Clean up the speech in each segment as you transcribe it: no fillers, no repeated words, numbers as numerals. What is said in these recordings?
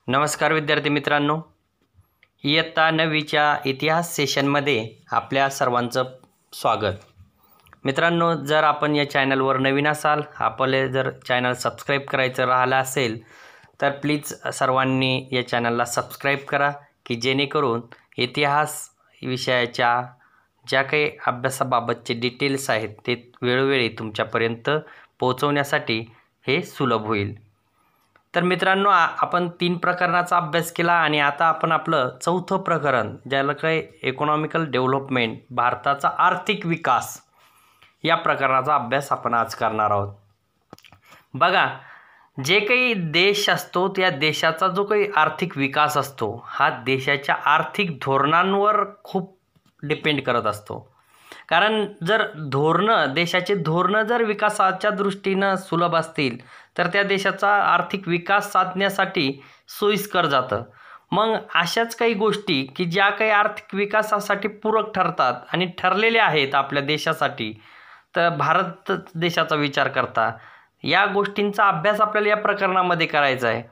नमस्कार विद्यार्थी मित्रांनो, इयत्ता 9वीच्या इतिहास सेशनमध्ये आपल्या सर्वांचं स्वागत. मित्रांनो, जर आपण या चॅनलवर नवीन असाल, आपले जर चॅनल सबस्क्राईब करायचं राहिलं असेल तर प्लीज सर्वांनी या चॅनलला सबस्क्राईब करा की जेणेकरून इतिहास विषयाच्या ज्या काही अभ्यासाबाबतचे डिटेल्स आहेत ते वेळोवेळी तुमच्यापर्यंत पोहोचवण्यासाठी हे सुलभ होईल. तर मित्रांनो, आपण 3 प्रकरणाचा अभ्यास केला आणि आता आपण आपलं चौथं प्रकरण, ज्याला काही इकॉनॉमिकल डेव्हलपमेंट, भारताचा आर्थिक विकास, या प्रकरणाचा अभ्यास आपण आज करणार आहोत. बघा, जे काही देश असतो त्या देशाचा जो काही आर्थिक विकास असतो हा देशाच्या आर्थिक धोरणांवर खूप डिपेंड करत असतो. कारण जर देशाचे धोरणं जर विकासाच्या दृष्टीनं सुलभ असतील तर त्या देशाचा आर्थिक विकास साधण्यासाठी सोयीस्कर जातं. मग अशाच काही गोष्टी की ज्या काही आर्थिक विकासासाठी पूरक ठरतात आणि ठरलेल्या आहेत आपल्या देशासाठी, तर भारत देशाचा विचार करता या गोष्टींचा अभ्यास आपल्याला या प्रकरणामध्ये करायचा आहे.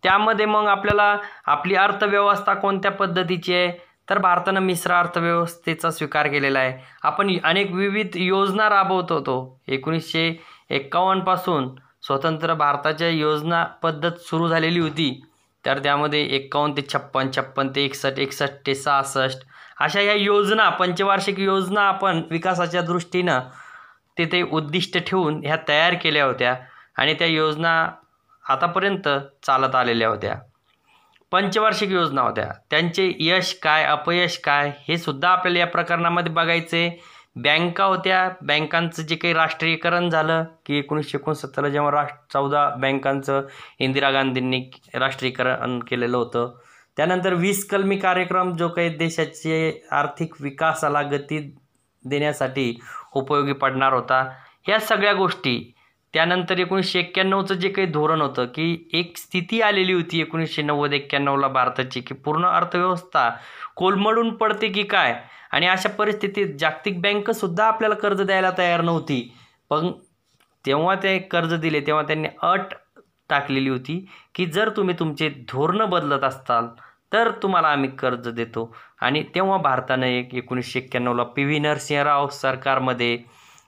त्यामध्ये मग आपल्याला आपली अर्थव्यवस्था कोणत्या पद्धतीची आहे, तर भारतानं मिश्र अर्थव्यवस्थेचा स्वीकार केलेला आहे. आपण अनेक विविध योजना राबवत होतो. 1951 पासून स्वतंत्र भारताच्या योजना पद्धत सुरू झालेली होती. तर त्यामध्ये 51 ते 56, 56 ते 61, 61 ते 66 अशा या योजना, पंचवार्षिक योजना आपण विकासाच्या दृष्टीनं तिथे उद्दिष्ट ठेवून ह्या तयार केल्या होत्या आणि त्या योजना आतापर्यंत चालत आलेल्या होत्या. पंचवार्षिक योजना होत्या. त्यांचे यश काय, अपयश काय हे सुद्धा आपल्याला या प्रकरणामध्ये बघायचे. बँका होत्या, बँकांचं जे काही राष्ट्रीयकरण झालं की 1969 जेव्हा 14 बँकांचं इंदिरा गांधींनी राष्ट्रीयकरण केलेलं होतं. त्यानंतर 20 कलमी कार्यक्रम जो काही देशाचे आर्थिक विकासाला गती देण्यासाठी उपयोगी पडणार होता. ह्या सगळ्या गोष्टी. त्यानंतर 1991चं जे काही धोरण होतं की एक स्थिती आलेली होती 1990-91ला भारताची की पूर्ण अर्थव्यवस्था कोलमडून पडते की काय, आणि अशा परिस्थितीत जागतिक बँकसुद्धा आपल्याला कर्ज द्यायला तयार नव्हती. पण तेव्हा ते कर्ज दिले तेव्हा त्यांनी अट टाकलेली होती की जर तुम्ही तुमचे धोरणं बदलत असताल तर तुम्हाला आम्ही कर्ज देतो. आणि तेव्हा भारतानं 1991ला पी.व्ही. नरसिंह राव सरकारमध्ये,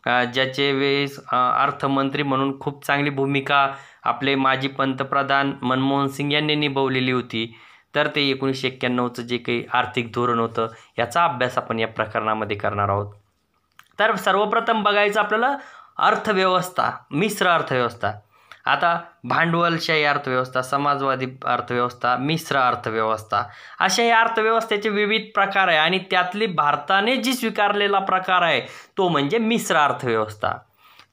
ज्याचे वेळेस अर्थमंत्री म्हणून खूप चांगली भूमिका आपले माजी पंतप्रधान मनमोहन सिंग यांनी निभवलेली होती. तर ते 1991चं जे काही आर्थिक धोरण होतं याचा अभ्यास आपण या प्रकरणामध्ये करणार आहोत. तर सर्वप्रथम बघायचं आपल्याला अर्थव्यवस्था, मिश्र अर्थव्यवस्था. आता भांडवलशाही अर्थव्यवस्था, समाजवादी अर्थव्यवस्था, मिश्र अर्थव्यवस्था अशा या अर्थव्यवस्थेचे विविध प्रकार आहे आणि त्यातली भारताने जी स्वीकारलेला प्रकार आहे तो म्हणजे मिश्र अर्थव्यवस्था.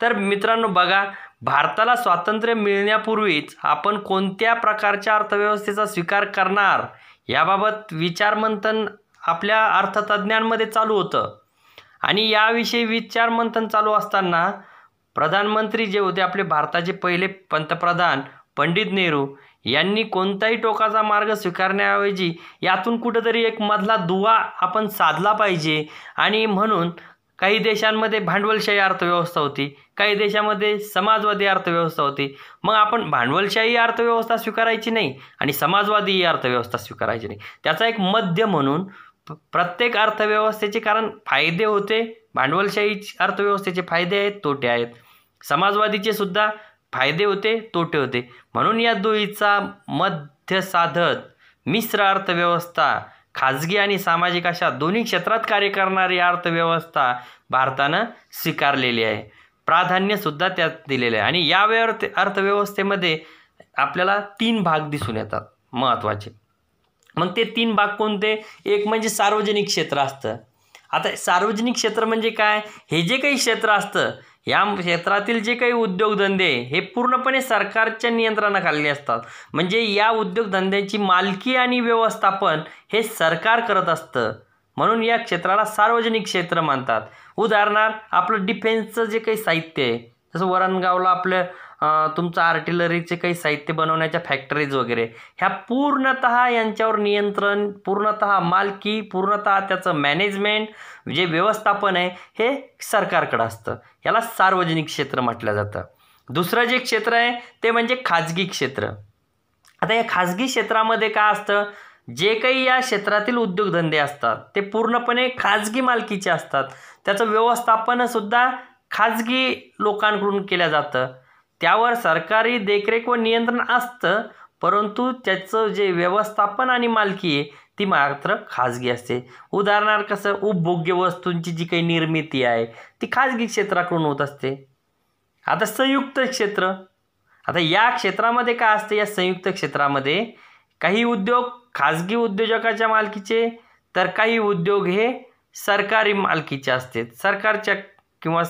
तर मित्रांनो बघा, भारताला स्वातंत्र्य मिळण्यापूर्वीच आपण कोणत्या प्रकारच्या अर्थव्यवस्थेचा स्वीकार करणार याबाबत विचारमंथन आपल्या अर्थतज्ज्ञांमध्ये चालू होतं. आणि याविषयी विचारमंथन चालू असताना प्रधानमंत्री जे होते आपले भारताचे पहिले पंतप्रधान पंडित नेहरू यांनी कोणताही टोकाचा मार्ग स्वीकारण्याऐवजी यातून कुठेतरी एक मधला दुवा आपण साधला पाहिजे. आणि म्हणून काही देशांमध्ये भांडवलशाही अर्थव्यवस्था होती, काही देशामध्ये समाजवादी अर्थव्यवस्था होती. मग आपण भांडवलशाही अर्थव्यवस्था स्वीकारायची नाही आणि समाजवादी अर्थव्यवस्था स्वीकारायची नाही. त्याचा एक मध्य म्हणून प्रत्येक अर्थव्यवस्थेचे, कारण फायदे होते, भांडवलशाही अर्थव्यवस्थेचे फायदे आहेत, तोटे आहेत, समाजवादीचे सुद्धा फायदे होते, तोटे होते. म्हणून या दोहीचा मध्य साधत मिश्र अर्थव्यवस्था, खाजगी आणि सामाजिक अशा दोन्ही क्षेत्रात कार्य करणारी अर्थव्यवस्था भारतानं स्वीकारलेली आहे. प्राधान्यसुद्धा त्यात दिलेलं आहे. आणि या अर्थव्यवस्थेमध्ये आपल्याला 3 भाग दिसून येतात महत्त्वाचे. मग ते 3 भाग कोणते? एक म्हणजे सार्वजनिक क्षेत्र असतं. आता सार्वजनिक क्षेत्र म्हणजे काय? हे जे काही क्षेत्र असतं या क्षेत्रातील जे काही उद्योगधंदे हे पूर्णपणे सरकारच्या नियंत्रणाखाली असतात. म्हणजे या उद्योगधंद्यांची मालकी आणि व्यवस्थापन हे सरकार करत असतं. म्हणून या क्षेत्राला सार्वजनिक क्षेत्र म्हणतात. उदाहरणार्थ आपलं डिफेन्सचं जे काही साहित्य आहे, जसं वरणगावला आपलं तुमचं आर्टिलरीचे काही साहित्य बनवण्याच्या फॅक्टरीज वगैरे, ह्या पूर्णतः यांच्यावर नियंत्रण, पूर्णतः मालकी, पूर्णतः त्याचं मॅनेजमेंट जे व्यवस्थापन आहे हे सरकारकडे असतं. याला सार्वजनिक क्षेत्र म्हटलं जातं. दुसरं जे क्षेत्र आहे ते म्हणजे खाजगी क्षेत्र. आता या खाजगी क्षेत्रामध्ये काय असतं, जे काही या क्षेत्रातील उद्योगधंदे असतात ते पूर्णपणे खाजगी मालकीचे असतात. त्याचं व्यवस्थापनसुद्धा खाजगी लोकांकडून केलं जातं. त्यावर सरकारी देखरेख व नियंत्रण असतं, परंतु त्याचं जे व्यवस्थापन आणि मालकी आहे ती मात्र खाजगी असते. उदाहरणार्थ कसं, उपभोग्य वस्तूंची जी काही निर्मिती आहे ती खाजगी क्षेत्राकडून होत असते. आता संयुक्त क्षेत्र, आता या क्षेत्रामध्ये काय असते, या संयुक्त क्षेत्रामध्ये काही उद्योग खाजगी उद्योजकाच्या मालकीचे, तर काही उद्योग हे सरकारी मालकीचे असते. सरकारच्या किंवा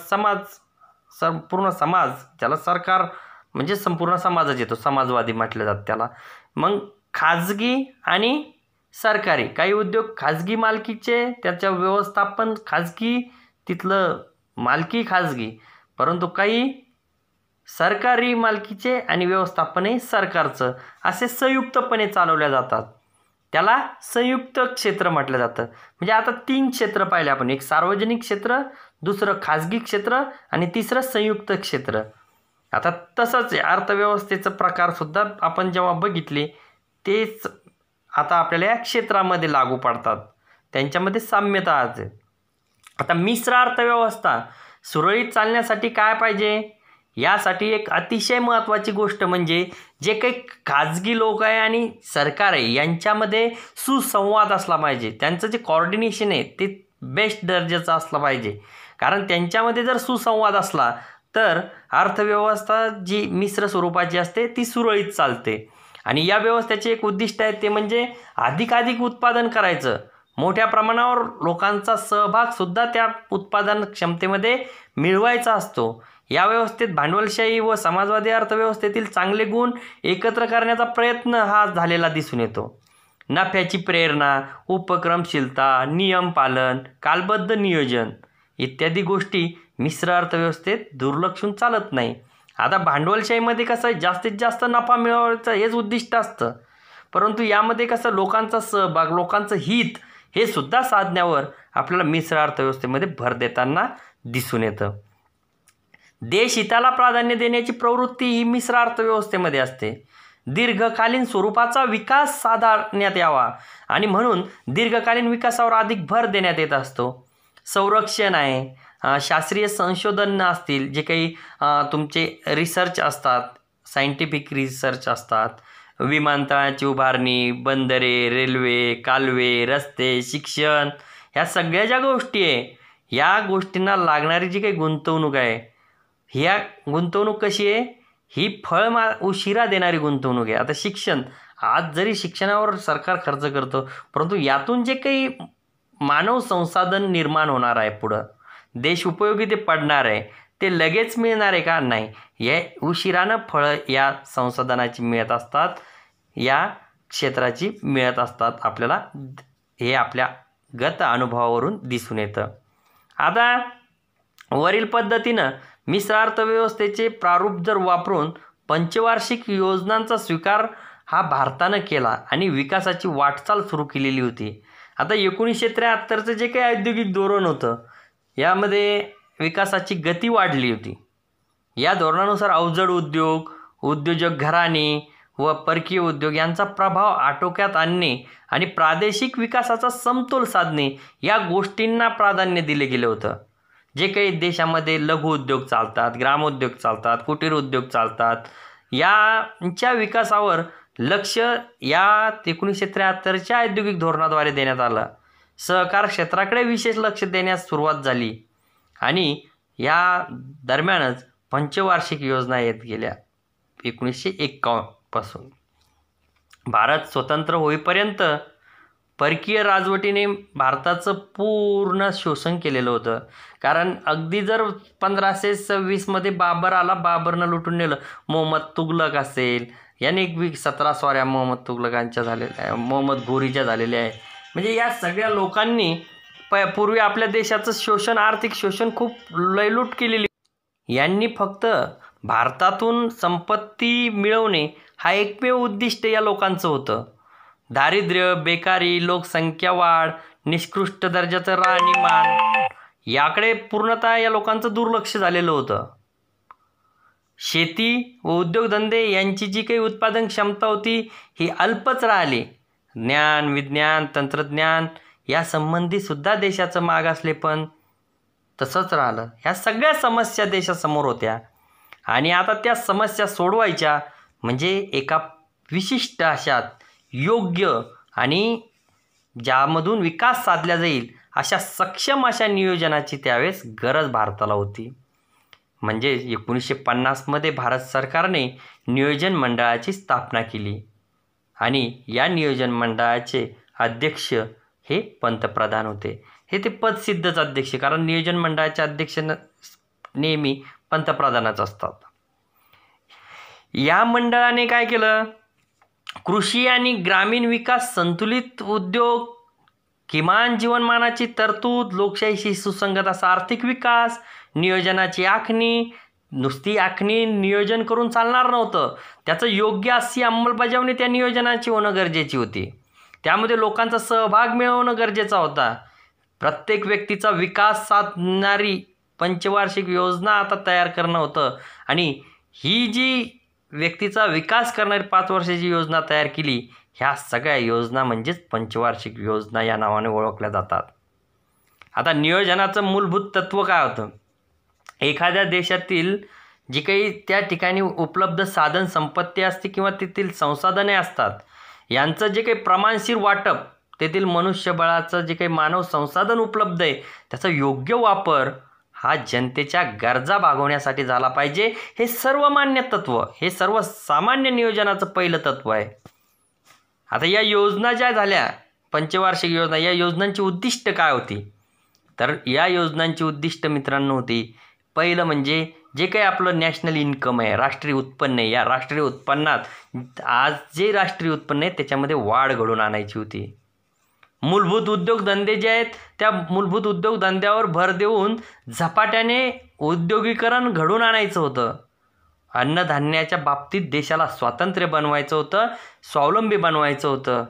संपूर्ण समाज, ज्याला सरकार म्हणजे संपूर्ण समाजच येतो, समाजवादी म्हटलं जातं त्याला. मग खाजगी आणि सरकारी, काही उद्योग खाजगी मालकीचे, त्याचं व्यवस्थापन खाजगी, तिथलं मालकी खाजगी, परंतु काही सरकारी मालकीचे आणि व्यवस्थापनही सरकारचं, असे संयुक्तपणे चालवल्या जातात. त्याला संयुक्त क्षेत्र म्हटलं जातं. म्हणजे आता 3 क्षेत्र पाहिले आपण, एक सार्वजनिक क्षेत्र, दुसरं खाजगी क्षेत्र आणि तिसरं संयुक्त क्षेत्र. आता तसंच अर्थव्यवस्थेचं प्रकारसुद्धा आपण जेव्हा बघितले तेच आता आपल्याला या क्षेत्रामध्ये लागू पडतात, त्यांच्यामध्ये साम्यता आहे. आता मिश्र अर्थव्यवस्था सुरळीत चालण्यासाठी काय पाहिजे, यासाठी एक अतिशय महत्त्वाची गोष्ट म्हणजे जे काही खाजगी लोक आहे आणि सरकार आहे यांच्यामध्ये सुसंवाद असला पाहिजे. त्यांचं जे कॉर्डिनेशन आहे ते बेस्ट दर्जाचं असलं पाहिजे. कारण त्यांच्यामध्ये जर सुसंवाद असला तर अर्थव्यवस्था जी मिश्र स्वरूपाची असते ती सुरळीत चालते. आणि या व्यवस्थेचे एक उद्दिष्ट आहे ते म्हणजे अधिकाधिक उत्पादन करायचं, मोठ्या प्रमाणावर लोकांचा सहभागसुद्धा त्या उत्पादन क्षमतेमध्ये मिळवायचा असतो. या व्यवस्थेत भांडवलशाही व समाजवादी अर्थव्यवस्थेतील चांगले गुण एकत्र करण्याचा प्रयत्न हा झालेला दिसून येतो. नफ्याची प्रेरणा, उपक्रमशीलता, नियम पालन, कालबद्ध नियोजन इत्यादी गोष्टी मिश्र अर्थव्यवस्थेत दुर्लक्षून चालत नाही. आता भांडवलशाहीमध्ये कसं आहे, जास्तीत जास्त नफा मिळवायचं हेच उद्दिष्ट असतं, परंतु यामध्ये कसं लोकांचा सहभाग, लोकांचं हित हे सुद्धा साधण्यावर आपल्याला मिश्र अर्थव्यवस्थेमध्ये भर देताना दिसून येतं. देश हिताला प्राधान्य देण्याची प्रवृत्ती ही मिश्र अर्थव्यवस्थेमध्ये असते. दीर्घकालीन स्वरूपाचा विकास साधण्यात यावा आणि म्हणून दीर्घकालीन विकासावर अधिक भर देण्यात येत असतो. संरक्षण आहे, शास्त्रीय संशोधन असतील, जे काही तुमचे रिसर्च असतात, सायंटिफिक रिसर्च असतात, विमानतळाची उभारणी, बंदरे, रेल्वे, कालवे, रस्ते, शिक्षण, ह्या सगळ्या ज्या गोष्टी आहे, या गोष्टींना लागणारी जी काही गुंतवणूक आहे, ह्या गुंतवणूक कशी आहे, ही फळ उशिरा देणारी गुंतवणूक आहे. आता शिक्षण, आज जरी शिक्षणावर सरकार खर्च करतो, परंतु यातून जे काही मानव संसाधन निर्माण होणार आहे, पुढं देश उपयोगी ते पडणार आहे, ते लगेच मिळणार आहे का, नाही, हे उशिरानं फळं या संसाधनाची मिळत असतात, या क्षेत्राची मिळत असतात. आपल्याला हे आपल्या गत अनुभवावरून दिसून येतं. आता वरील पद्धतीनं मिश्र अर्थव्यवस्थेचे प्रारूप जर वापरून पंचवार्षिक योजनांचा स्वीकार हा भारतानं केला आणि विकासाची वाटचाल सुरू केलेली होती. आता 1973चं जे काही औद्योगिक धोरण होतं, यामध्ये विकासाची गती वाढली होती. या धोरणानुसार अवजड उद्योग, उद्योजक घराणे व परकीय उद्योग यांचा प्रभाव आटोक्यात आणणे आणि प्रादेशिक विकासाचा समतोल साधणे या गोष्टींना प्राधान्य दिले गेले होतं. जे काही देशामध्ये लघु उद्योग चालतात, ग्रामोद्योग चालतात, कुटीर उद्योग चालतात, यांच्या विकासावर लक्ष या 1973च्या औद्योगिक धोरणाद्वारे देण्यात आलं. सहकार क्षेत्राकडे विशेष लक्ष देण्यास सुरुवात झाली आणि या दरम्यानच पंचवार्षिक योजना येत गेल्या. 1951 पासून भारत स्वतंत्र होईपर्यंत परकीय राजवटीने भारताचं पूर्ण शोषण केलेलं होतं. कारण अगदी जर 1526मध्ये बाबर आला, बाबरनं लुटून नेलं. मोहम्मद तुगलक असेल, याने 17 स्वाऱ्या मोहम्मद तुगलकांच्या झालेल्या आहे, मोहम्मद घोरीच्या झालेल्या आहे. म्हणजे या सगळ्या लोकांनी पूर्वी आपल्या देशाचं शोषण, आर्थिक शोषण खूप लयलूट केलेली. यांनी फक्त भारतातून संपत्ती मिळवणे हा एकमेव उद्दिष्ट या लोकांचं होतं. दारिद्र्य, बेकारी, लोकसंख्या वाढ, निकृष्ट दर्जाचं राहणीमान याकडे पूर्णतः या लोकांचं दुर्लक्ष झालेलं होतं. शेती व उद्योगधंदे यांची जी काही उत्पादन क्षमता होती ही अल्पच राहिली. ज्ञान, विज्ञान, तंत्रज्ञान या संबंधीसुद्धा देशाचं मागासलेपण तसंच राहिलं. ह्या सगळ्या समस्या देशासमोर होत्या आणि आता त्या समस्या सोडवायच्या म्हणजे एका विशिष्ट अशा योग्य आणि ज्यामधून विकास साधला जाईल अशा सक्षम अशा नियोजनाची त्यावेळेस गरज भारताला होती. म्हणजे 1950मध्ये भारत सरकारने नियोजन मंडळाची स्थापना केली आणि या नियोजन मंडळाचे अध्यक्ष हे पंतप्रधान होते. हे ते पदसिद्धच अध्यक्ष, कारण नियोजन मंडळाचे अध्यक्ष नेहमी पंतप्रधानच असतात. या मंडळाने काय केलं? कृषी आणि ग्रामीण विकास, संतुलित उद्योग, किमान जीवनमानाची तरतूद, लोकशाहीशी सुसंगत असा आर्थिक विकास, नियोजनाची आखणी, नुसती आखणी नियोजन करून चालणार नव्हतं, त्याचं योग्य अशी अंमलबजावणी त्या नियोजनाची होणं गरजेची होती. त्यामध्ये लोकांचा सहभाग मिळवणं गरजेचा होता. प्रत्येक व्यक्तीचा विकास साधणारी पंचवार्षिक योजना आता तयार करणं होतं आणि ही जी व्यक्तीचा विकास करणारी 5 वर्षाची योजना तयार केली, ह्या सगळ्या योजना म्हणजेच पंचवार्षिक योजना या नावाने ओळखल्या जातात. आता नियोजनाचं मूलभूत तत्त्व काय होतं? एखाद्या देशातील जी काही त्या ठिकाणी उपलब्ध साधन संपत्ती असते किंवा तेथील संसाधने असतात, यांचं जे काही प्रमाणशीर वाटप, तेथील मनुष्यबळाचं जे काही मानव संसाधन उपलब्ध आहे त्याचा योग्य वापर हा जनतेच्या गरजा भागवण्यासाठी झाला पाहिजे. हे सर्वमान्य तत्त्व, हे सर्वसामान्य नियोजनाचं पहिलं तत्त्व आहे. आता या योजना ज्या झाल्या पंचवार्षिक योजना, या योजनांची उद्दिष्ट काय होती? तर या योजनांची उद्दिष्ट मित्रांनो होती, पहिलं म्हणजे जे काही आपलं नॅशनल इन्कम आहे, राष्ट्रीय उत्पन्न आहे, या राष्ट्रीय उत्पन्नात आज जे राष्ट्रीय उत्पन्न आहे त्याच्यामध्ये वाढ घडवून आणायची होती. मूलभूत उद्योगधंदे जे आहेत त्या मूलभूत उद्योगधंद्यावर भर देऊन झपाट्याने उद्योगीकरण घडवून आणायचं होतं. अन्नधान्याच्या बाबतीत देशाला स्वातंत्र्य बनवायचं होतं, स्वावलंबी बनवायचं होतं.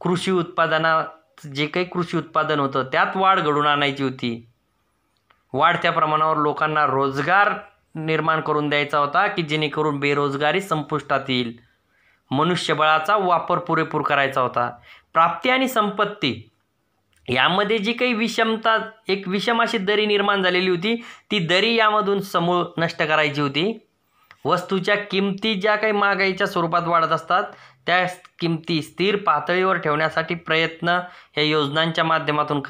कृषी उत्पादनात जे काही कृषी उत्पादन होतं त्यात वाढ घडवून आणायची होती. वाढत्या प्रमाणावर लोकांना रोजगार निर्माण करून द्यायचा होता की जेणेकरून बेरोजगारी संपुष्टात येईल. मनुष्यबळाचा वापर पुरेपूर करायचा होता. प्राप्ती आणि संपत्ती यामध्ये जी काही विषमता, एक विषम अशी दरी निर्माण झालेली होती, ती दरी यामधून समूळ नष्ट करायची होती. वस्तूच्या किमती ज्या काही महागाईच्या स्वरूपात वाढत असतात त्या किमती स्थिर पातळीवर ठेवण्यासाठी प्रयत्न या योजनांच्या माध्यमातून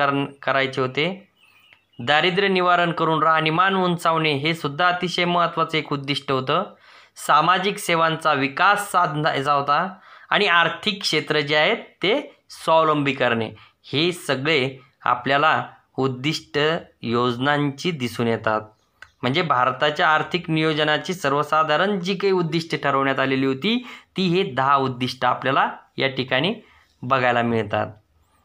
करायचे होते. दारिद्र्य निवारण करून राहणीमान उंचावणे हे सुद्धा अतिशय महत्त्वाचं एक उद्दिष्ट होतं. सामाजिक सेवांचा विकास साधायचा होता आणि आर्थिक क्षेत्र जे आहेत ते स्वावलंबी करणे, हे सगळे आपल्याला उद्दिष्ट योजनांची दिसून येतात. म्हणजे भारताच्या आर्थिक नियोजनाची सर्वसाधारण जी काही उद्दिष्टे ठरवण्यात आलेली होती ती हे 10 उद्दिष्ट आपल्याला या ठिकाणी बघायला मिळतात.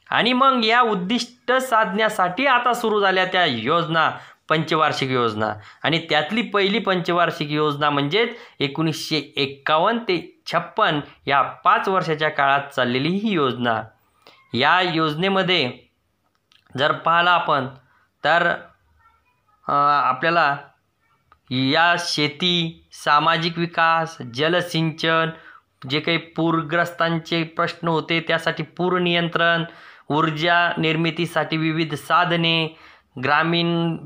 आणि मग या उद्दिष्ट साधण्यासाठी आता सुरू झाल्या त्या योजना, पंचवार्षिक योजना. आणि त्यातली पहिली पंचवार्षिक योजना म्हणजेच 1951 ते 56 या 5 वर्षाच्या काळात चाललेली ही योजना. या योजनेमध्ये जर पाहिलं आपण तर आपल्याला या शेती, सामाजिक विकास, जलसिंचन, जे काही पूरग्रस्तांचे प्रश्न होते त्यासाठी पूर नियंत्रण, ऊर्जा निर्मितीसाठी विविध साधने, ग्रामीण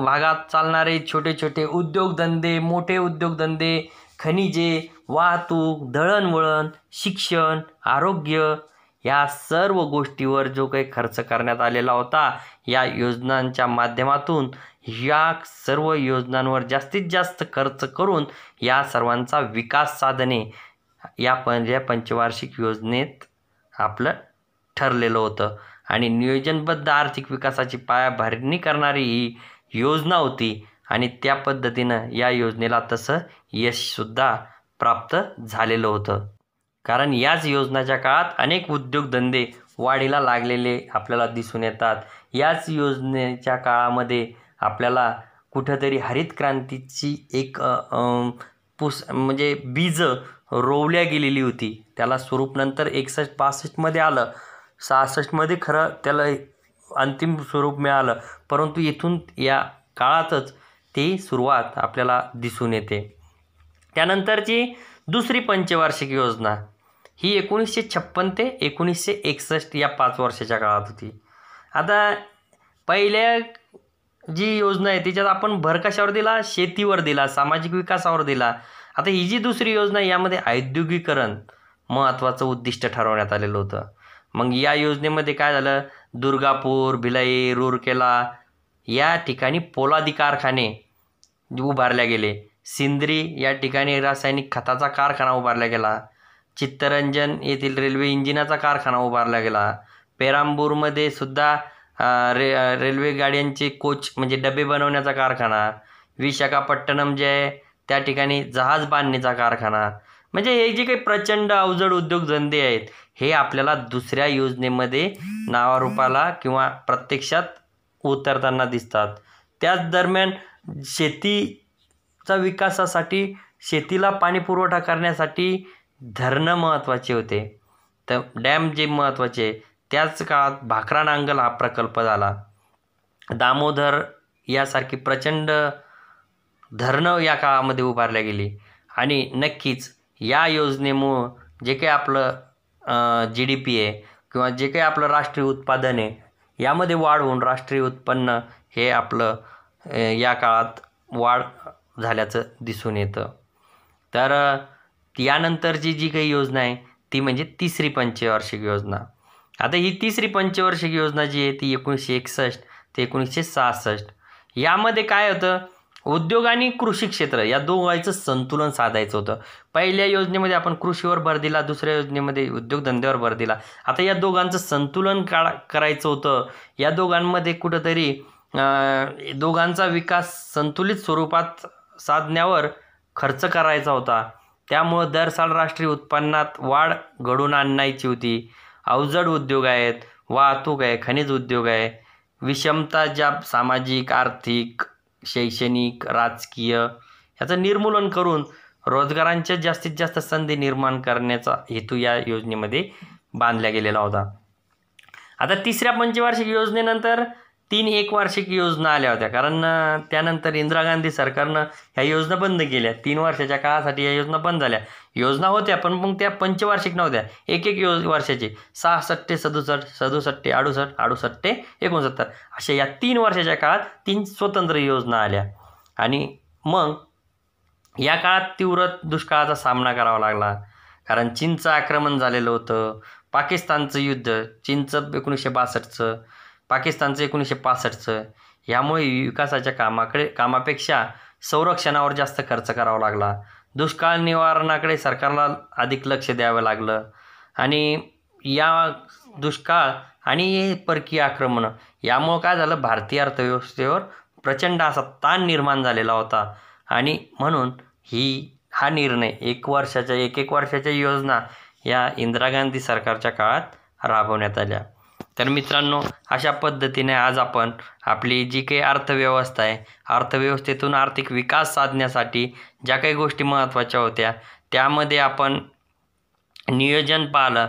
भागात चालणारे छोटे छोटे उद्योगधंदे, मोठे उद्योगधंदे, खनिजे, वाहतूक, दळणवळण, शिक्षण, आरोग्य या सर्व गोष्टीवर जो काही खर्च करण्यात आलेला होता या योजनांच्या माध्यमातून, या सर्व योजनांवर जास्तीत जास्त खर्च करून या सर्वांचा विकास साधणे या पंचवार्षिक योजनेत आपलं ठरलेलं होतं. आणि नियोजनबद्ध आर्थिक विकासाची पायाभरणी करणारी ही योजना होती आणि त्या पद्धतीनं या योजनेला तसं यशसुद्धा प्राप्त झालेलं होतं. कारण याच योजनेच्या काळात अनेक उद्योगधंदे वाढीला लागलेले आपल्याला दिसून येतात. याच योजनेच्या काळामध्ये आपल्याला कुठंतरी हरित क्रांतीची एक म्हणजे बीज रोवल्या गेलेली होती. त्याला स्वरूप नंतर 61-62मध्ये आलं, 66मध्ये खरं त्याला अंतिम स्वरूप मिळालं, परंतु इथून या काळातच ती सुरुवात आपल्याला दिसून येते. त्यानंतरची दुसरी पंचवार्षिक योजना ही 1956 ते 1961 या 5 वर्षाच्या काळात होती. आता पहिल्या जी योजना आहे तिच्यात आपण भर कशावर दिला, शेतीवर दिला, सामाजिक विकासावर दिला. आता ही जी दुसरी योजना आहे यामध्ये औद्योगिकरण महत्त्वाचं उद्दिष्ट ठरवण्यात आलेलं होतं. मग या योजनेमध्ये काय झालं, दुर्गापूर, भिलाई, रूरकेला या ठिकाणी पोलादी कारखाने उभारल्या गेले. सिंद्री या ठिकाणी रासायनिक खताचा कारखाना उभारला गेला. चित्तरंजन येथील रेल्वे इंजिनाचा कारखाना उभारला गेला. पेरांबूरमध्ये सुद्धा रेल्वे गाड्यांचे कोच म्हणजे डबे बनवण्याचा कारखाना. विशाखापट्टणम जे आहे त्या ठिकाणी जहाज बांधणीचा कारखाना. म्हणजे हे जे काही प्रचंड अवजड उद्योगधंदे आहेत हे आपल्याला दुसऱ्या योजनेमध्ये नावारूपाला किंवा प्रत्यक्षात उतरताना दिसतात. त्याच दरम्यान शेतीचा विकासासाठी, शेतीला पाणी पुरवठा करण्यासाठी धरणं महत्त्वाचे होते, तर डॅम जे महत्त्वाचे. त्याच काळात भाकरा नांगल हा प्रकल्प झाला. दामोदर यासारखी प्रचंड धरणं या काळामध्ये उभारल्या गेली. आणि नक्कीच या योजनेमुळं जे काही आपलं GDP आहे किंवा जे काही आपलं राष्ट्रीय उत्पादन आहे यामध्ये वाढ होऊन राष्ट्रीय उत्पन्न हे आपलं या काळात वाढ झाल्याचं दिसून येतं. तर यानंतरची जी काही योजना आहे ती म्हणजे तिसरी पंचवार्षिक योजना. आता ही तिसरी पंचवार्षिक योजना जी आहे ती 1961 ते 1966. यामध्ये काय होतं, उद्योग आणि कृषी क्षेत्र या दोघांचं संतुलन साधायचं होतं. पहिल्या योजनेमध्ये आपण कृषीवर भर दिला, दुसऱ्या योजनेमध्ये उद्योगधंद्यावर भर दिला. आता या दोघांचं संतुलन करायचं होतं. या दोघांमध्ये कुठंतरी दोघांचा विकास संतुलित स्वरूपात साधण्यावर खर्च करायचा होता. त्यामुळं दर साल राष्ट्रीय उत्पन्नात वाढ घडवून आणायची होती. अवजड उद्योग आहेत, वाहतूक आहे, खनिज उद्योग आहे. विषमता ज्या सामाजिक, आर्थिक, शैक्षणिक, राजकीय याचं निर्मूलन करून रोजगारांच्या जास्तीत जास्त संधी निर्माण करण्याचा हेतू या योजनेमध्ये बांधला गेलेला होता. आता तिसऱ्या पंचवार्षिक योजनेनंतर 3 एकवार्षिक योजना आल्या होत्या, कारण त्यानंतर इंदिरा गांधी सरकारनं ह्या योजना बंद केल्या. 3 वर्षाच्या काळासाठी या योजना बंद झाल्या. योजना होत्या पण मग त्या पंचवार्षिक नव्हत्या, एक वर्षाची. 66, 67, 67, 68, 68, 69 अशा या 3 वर्षाच्या काळात 3 स्वतंत्र योजना आल्या. आणि मग या काळात तीव्र दुष्काळाचा सामना करावा लागला, कारण चीनचं आक्रमण झालेलं होतं. पाकिस्तानचं युद्ध, चीनचं 1962चं, पाकिस्तानचं 1965चं. यामुळे विकासाच्या कामापेक्षा संरक्षणावर जास्त खर्च करावा लागला. दुष्काळ निवारणाकडे सरकारला अधिक लक्ष द्यावं लागलं. आणि या दुष्काळ आणि परकीय आक्रमण यामुळं काय झालं, भारतीय अर्थव्यवस्थेवर प्रचंड असा ताण निर्माण झालेला होता. आणि म्हणून हा निर्णय एक एक वर्षाच्या योजना या इंदिरा गांधी सरकारच्या काळात राबवण्यात आल्या. तर मित्रांनो, अशा पद्धतीने आज आपण आपली जी काही अर्थव्यवस्था आहे, अर्थव्यवस्थेतून आर्थिक विकास साधण्यासाठी ज्या काही गोष्टी महत्त्वाच्या होत्या त्यामध्ये आपण नियोजन पाहिलं.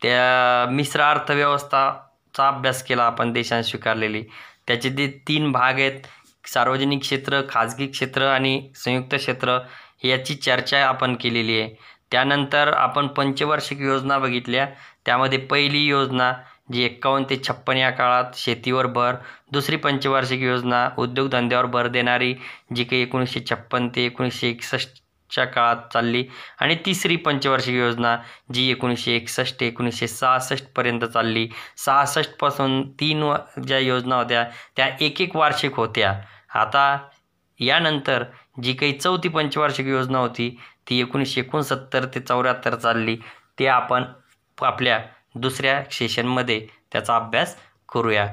त्या मिश्र अर्थव्यवस्थाचा अभ्यास केला आपण, देशाने स्वीकारलेली. त्याचे ते 3 भाग आहेत, सार्वजनिक क्षेत्र, खाजगी क्षेत्र आणि संयुक्त क्षेत्र. याची चर्चा आपण केलेली आहे. त्यानंतर आपण पंचवार्षिक योजना बघितल्या. त्यामध्ये पहिली योजना जी 51 ते 56 या काळात शेतीवर भर, दुसरी पंचवार्षिक योजना उद्योगधंद्यावर भर देणारी जी काही 1956 ते 1961च्या काळात चालली, आणि तिसरी पंचवार्षिक योजना जी 1961 ते 1966पर्यंत चालली. 66पासून 3 ज्या योजना होत्या त्या एक वार्षिक होत्या. आता यानंतर जी काही चौथी पंचवार्षिक योजना होती ती 1969 ते 74 चालली. ते आपण आपल्या दुसऱ्या सेशनमध्ये त्याचा अभ्यास करूया.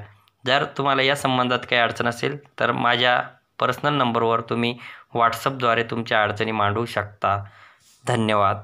जर तुम्हाला या संबंधात काही अडचण असेल तर माझ्या पर्सनल नंबरवर तुम्ही व्हॉट्सअपद्वारे तुमच्या अडचणी मांडू शकता. धन्यवाद.